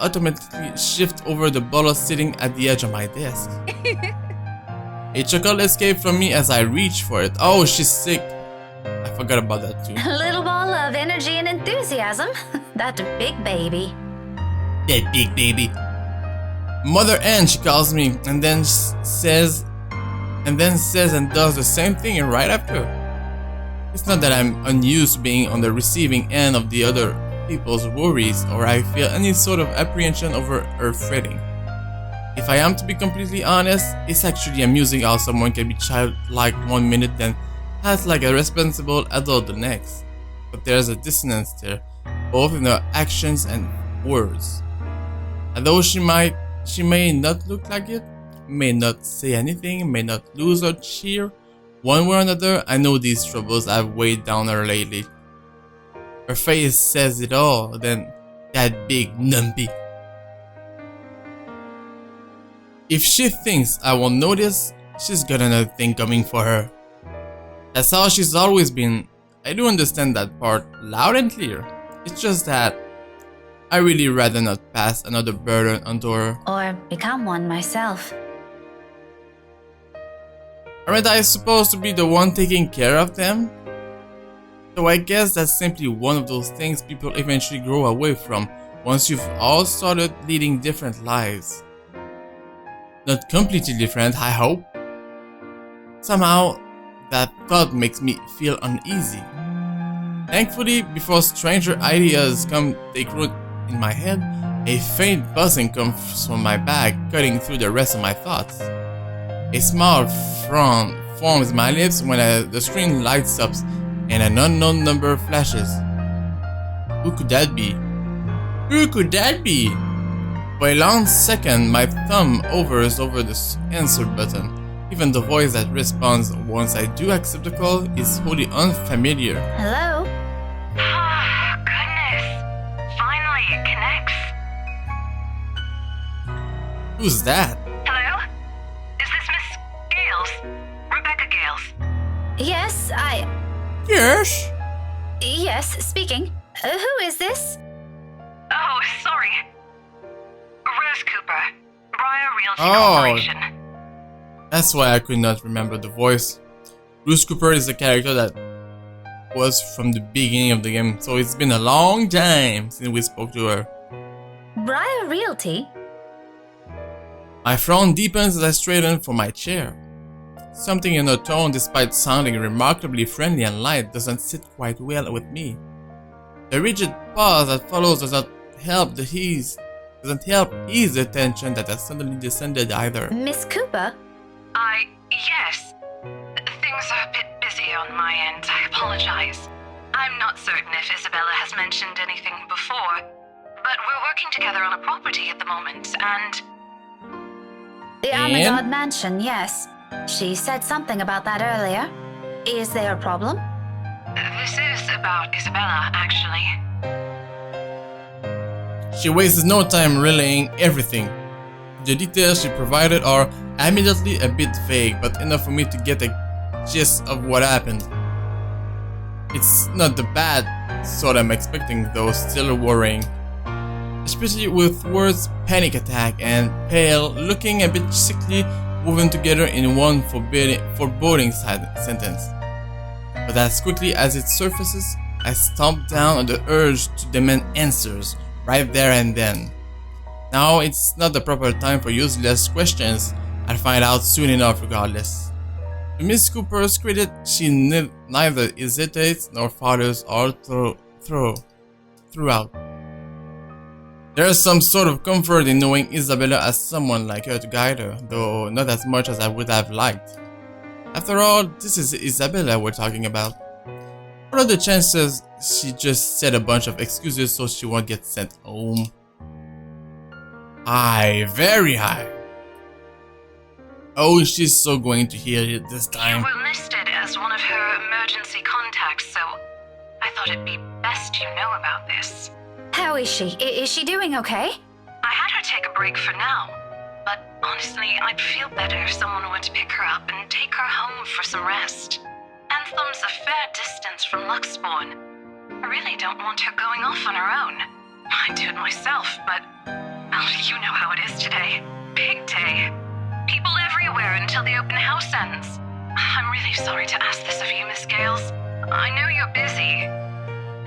automatically shift over the bottle sitting at the edge of my desk. A chuckle escaped from me as I reached for it. Oh, she's sick. I forgot about that too. A little ball of energy and enthusiasm. That big baby. That big baby. Mother Ann, she calls me, and then says and does the same thing right after. It's not that I'm unused to being on the receiving end of the other people's worries, or I feel any sort of apprehension over her fretting. If I am to be completely honest, it's actually amusing how someone can be childlike one minute then act like a responsible adult the next. But there's a dissonance there, both in her actions and words. Although she may not look like it, may not say anything, may not lose her cheer, one way or another, I know these troubles have weighed down her lately. Her face says it all, then that big numpy. If she thinks I won't notice, she's got another thing coming for her. That's how she's always been. I do understand that part loud and clear. It's just that I really rather not pass another burden onto her. Or become one myself. Aren't I supposed to be the one taking care of them? So I guess that's simply one of those things people eventually grow away from once you've all started leading different lives. Not completely different, I hope. Somehow, that thought makes me feel uneasy. Thankfully, before stranger ideas come take root in my head, a faint buzzing comes from my back, cutting through the rest of my thoughts. A small frown forms my lips when the screen lights up and an unknown number flashes. Who could that be? Who could that be? For a long second, my thumb hovers over the answer button. Even the voice that responds once I do accept the call is wholly unfamiliar. Hello? Oh, goodness. Finally, it connects. Who's that? Hello? Is this Miss Gales? Rebecca Gales? Yes, Yes? Yes, speaking. Who is this? Oh, sorry. Rose Cooper. Briar Realty Oh. Corporation. That's why I could not remember the voice. Bruce Cooper is the character that was from the beginning of the game, so it's been a long time since we spoke to her. Briar Realty? My frown deepens as I straighten from my chair. Something in her tone, despite sounding remarkably friendly and light, doesn't sit quite well with me. The rigid pause that follows doesn't help ease the tension that has suddenly descended either. Miss Cooper? Yes. Things are a bit busy on my end. I apologize. I'm not certain if Isabella has mentioned anything before, but we're working together on a property at the moment, and The Amagod Mansion, yes. She said something about that earlier. Is there a problem? this is about Isabella, actually. She wastes no time relaying everything. The details she provided are admittedly a bit vague, but enough for me to get a gist of what happened. It's not the bad sort I'm expecting, though still worrying. Especially with words panic attack and pale looking a bit sickly woven together in one foreboding sentence. But as quickly as it surfaces, I stomp down on the urge to demand answers right there and then. Now it's not the proper time for useless questions. I'll find out soon enough regardless. To Miss Cooper's credit, she neither hesitates nor falters all throughout. There is some sort of comfort in knowing Isabella as someone like her to guide her, though not as much as I would have liked. After all, this is Isabella we're talking about. What are the chances she just said a bunch of excuses so she won't get sent home? High, very high. Oh, she's so going to hear it this You time. were listed as one of her emergency contacts, so I thought it'd be best you know about this. How is she? Is she doing okay? I had her take a break for now, but honestly, I'd feel better if someone would pick her up and take her home for some rest. Anthem's a fair distance from Luxbourne. I really don't want her going off on her own. I'd do it myself, but You know how it is today. Big day. People everywhere until the open house ends. I'm really sorry to ask this of you, Miss Gales. I know you're busy.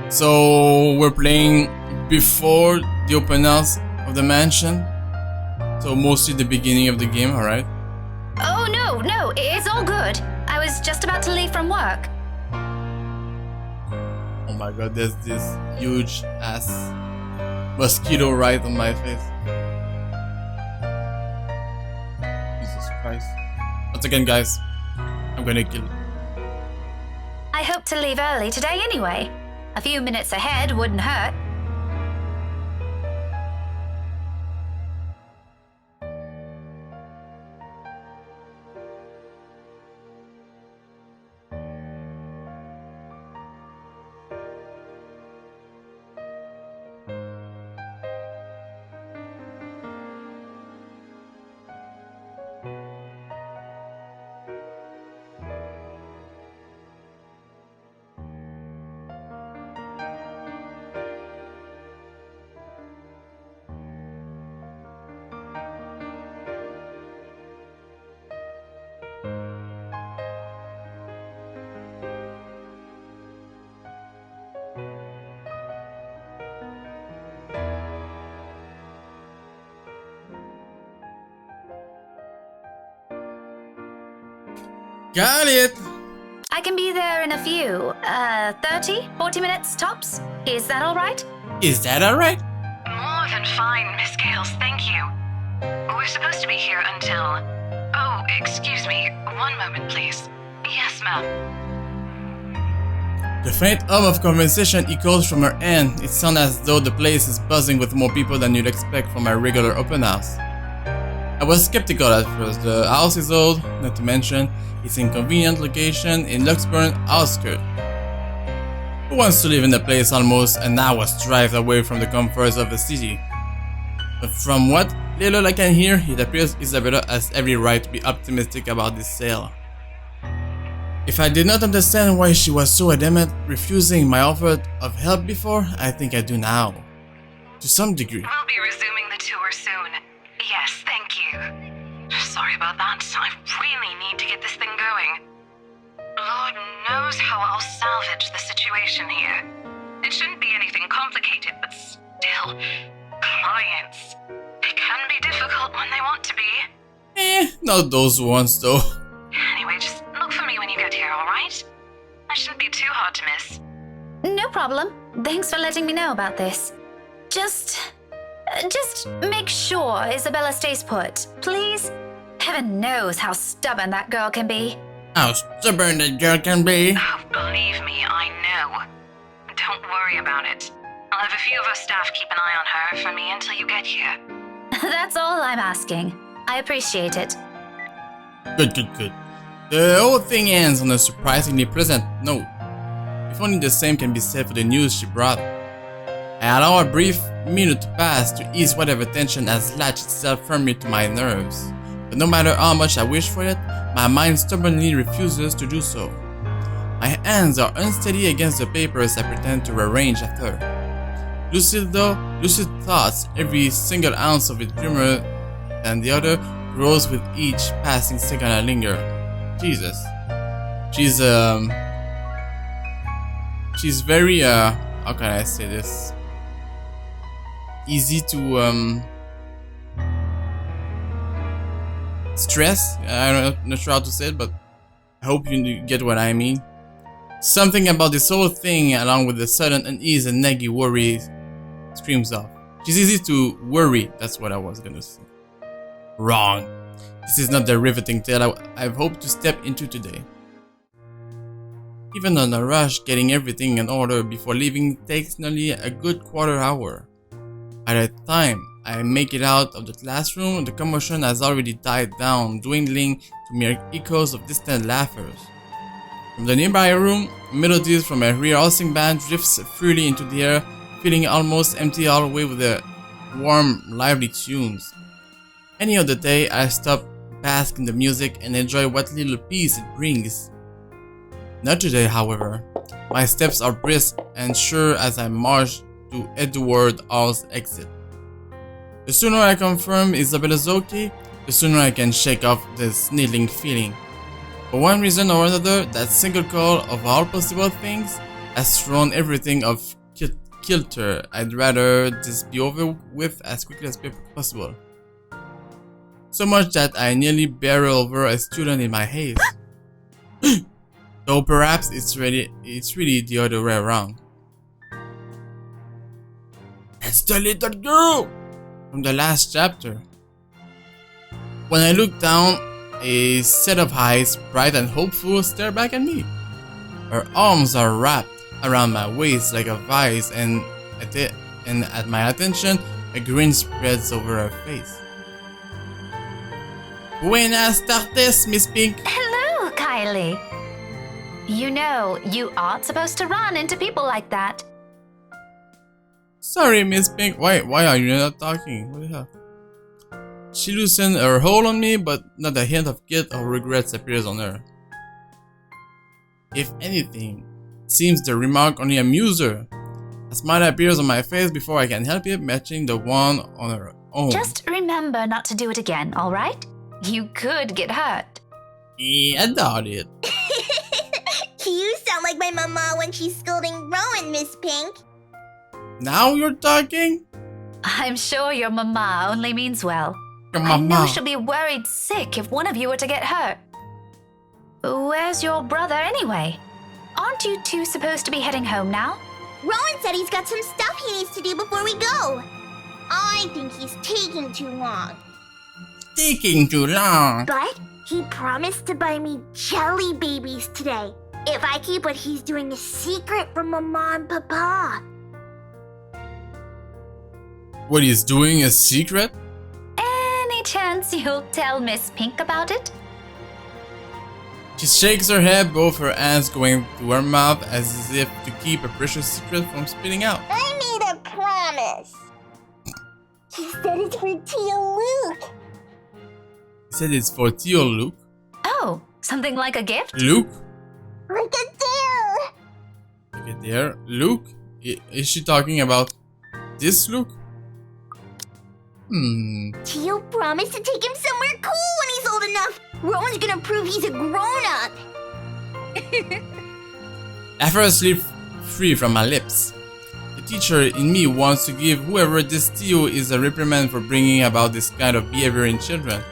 So we're playing before the open house of the mansion. So mostly the beginning of the game, alright? Oh, no, it's all good. I was just about to leave from work. Oh my god, there's this huge ass mosquito right on my face. Jesus Christ. Once again, guys, I'm gonna kill it. I hope to leave early today anyway. A few minutes ahead wouldn't hurt. Got it! I can be there in a few, 30, 40 minutes tops. Is that all right? Is that alright? More than fine, Miss Gales, thank you. We're supposed to be here until... Oh, excuse me. One moment, please. Yes, ma'am. The faint hum of conversation echoes from her end. It sounds as though the place is buzzing with more people than you'd expect from a regular open house. I was skeptical at first. The house is old, not to mention its inconvenient location in Luxburn outskirts. Who wants to live in a place almost an hour's drive away from the comforts of the city? But from what little I can hear, it appears Isabella has every right to be optimistic about this sale. If I did not understand why she was so adamant refusing my offer of help before, I think I do now. To some degree. We'll be resuming the tour soon. Yes, thank you. Sorry about that. I really need to get this thing going. Lord knows how I'll salvage the situation here. It shouldn't be anything complicated, but still, clients. It can be difficult when they want to be. Not those ones though. Anyway, just look for me when you get here, alright? I shouldn't be too hard to miss. No problem. Thanks for letting me know about this. Just make sure Isabella stays put, please. Heaven knows how stubborn that girl can be. How stubborn that girl can be. Oh, believe me, I know. Don't worry about it. I'll have a few of our staff keep an eye on her for me until you get here. That's all I'm asking. I appreciate it. Good. The whole thing ends on a surprisingly pleasant note. If only the same can be said for the news she brought. I allow a brief minute to pass to ease whatever tension has latched itself firmly to my nerves. But no matter how much I wish for it, my mind stubbornly refuses to do so. My hands are unsteady against the papers I pretend to rearrange after. Lucid thoughts, every single ounce of it grimmer than the other, grows with each passing second I linger. Jesus. She's very, how can I say this? Easy to, stress. I'm not sure how to say it, but I hope you get what I mean. Something about this whole thing, along with the sudden unease and naggy worry, screams off. She's easy to worry, that's what I was gonna say. Wrong. This is not the riveting tale I've hoped to step into today. Even on a rush, getting everything in order before leaving takes nearly a good quarter hour. By the time I make it out of the classroom, the commotion has already died down, dwindling to mere echoes of distant laughers. From the nearby room, melodies from a rehearsing band drifts freely into the air, filling almost empty hallway with the warm, lively tunes. Any other day, I stop, bask in the music, and enjoy what little peace it brings. Not today, however. My steps are brisk and sure as I march to Edward Hall's exit. The sooner I confirm Isabella's okay, the sooner I can shake off this needling feeling. For one reason or another, that single call of all possible things has thrown everything off kilter. I'd rather this be over with as quickly as possible. So much that I nearly barrel over a student in my haze. Though perhaps it's really the other way around. That's the little girl from the last chapter. When I look down, a set of eyes, bright and hopeful, stare back at me. Her arms are wrapped around my waist like a vice, and at my attention, a grin spreads over her face. Buenas tardes, Miss Pink. Hello, Kylie. You know, you aren't supposed to run into people like that. Sorry, Miss Pink. Why are you not talking? What the hell? She loosened her hold on me, but not a hint of guilt or regrets appears on her. If anything, it seems the remark only amused her. A smile appears on my face before I can help it, matching the one on her own. Just remember not to do it again, alright? You could get hurt. Yeah, I doubt it. You sound like my mama when she's scolding Rowan, Miss Pink. Now you're talking? I'm sure your mama only means well. Your I know mama. she'll be worried sick if one of you were to get hurt. Where's your brother anyway? Aren't you two supposed to be heading home now? Rowan said he's got some stuff he needs to do before we go. I think he's taking too long. Taking too long. But he promised to buy me jelly babies today if I keep what he's doing a secret from Mama and Papa. What he's doing is secret? Any chance you'll tell Miss Pink about it? She shakes her head, both her hands going to her mouth as if to keep a precious secret from spilling out. I made a promise. He said it's for Tia Luke. He said it's for Theo Luke. Oh, something like a gift? Luke? Like a deal. Okay, there. Luke? Is she talking about this Luke? Tio promised to take him somewhere cool when he's old enough. Rowan's gonna prove he's a grown-up. Effortlessly free from my lips. The teacher in me wants to give whoever this Theo is a reprimand for bringing about this kind of behavior in children.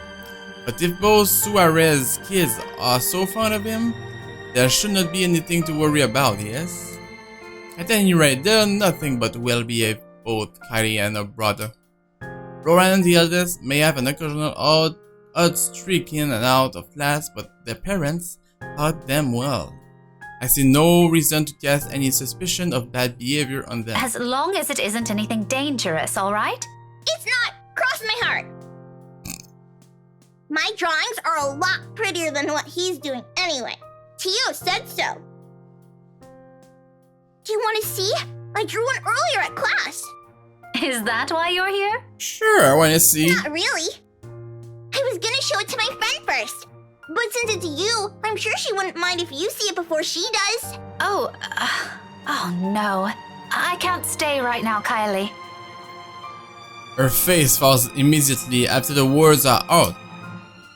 But if both Suarez kids are so fond of him, there should not be anything to worry about, yes? At any rate, they're nothing but well-behaved, both Kylie and her brother. Rowan, the eldest, may have an occasional odd streak in and out of class, but their parents taught them well. I see no reason to cast any suspicion of bad behavior on them. As long as it isn't anything dangerous, alright? It's not. Cross my heart. My drawings are a lot prettier than what he's doing anyway. Tio said so. Do you want to see? I drew one earlier at class. Is that why you're here? Sure, I want to see. Not really. I was gonna show it to my friend first. But since it's you, I'm sure she wouldn't mind if you see it before she does. Oh no. I can't stay right now, Kylie. Her face falls immediately after the words are out.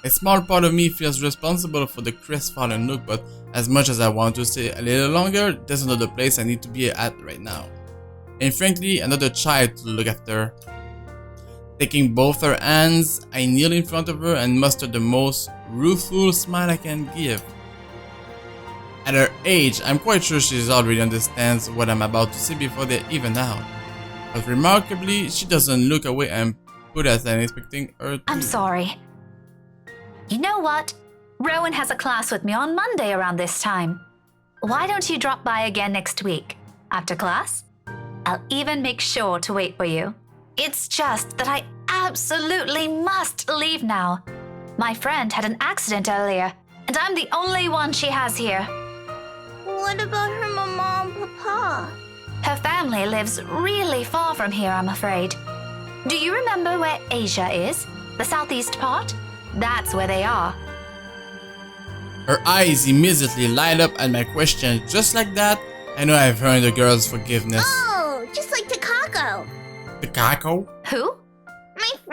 A small part of me feels responsible for the crestfallen look, but as much as I want to stay a little longer, there's another place I need to be at right now. And frankly, another child to look after. Taking both her hands, I kneel in front of her and muster the most rueful smile I can give. At her age, I'm quite sure she already understands what I'm about to say before they're even out. But remarkably, she doesn't look away and put as I'm expecting her to. I'm sorry. You know what? Rowan has a class with me on Monday around this time. Why don't you drop by again next week? After class? I'll even make sure to wait for you. It's just that I absolutely must leave now. My friend had an accident earlier, and I'm the only one she has here. What about her mama and papa? Her family lives really far from here, I'm afraid. Do you remember where Asia is? The southeast part? That's where they are. Her eyes immediately light up at my question. Just like that, I know I've earned the girl's forgiveness. Oh, just like Takako. Takako? Who? my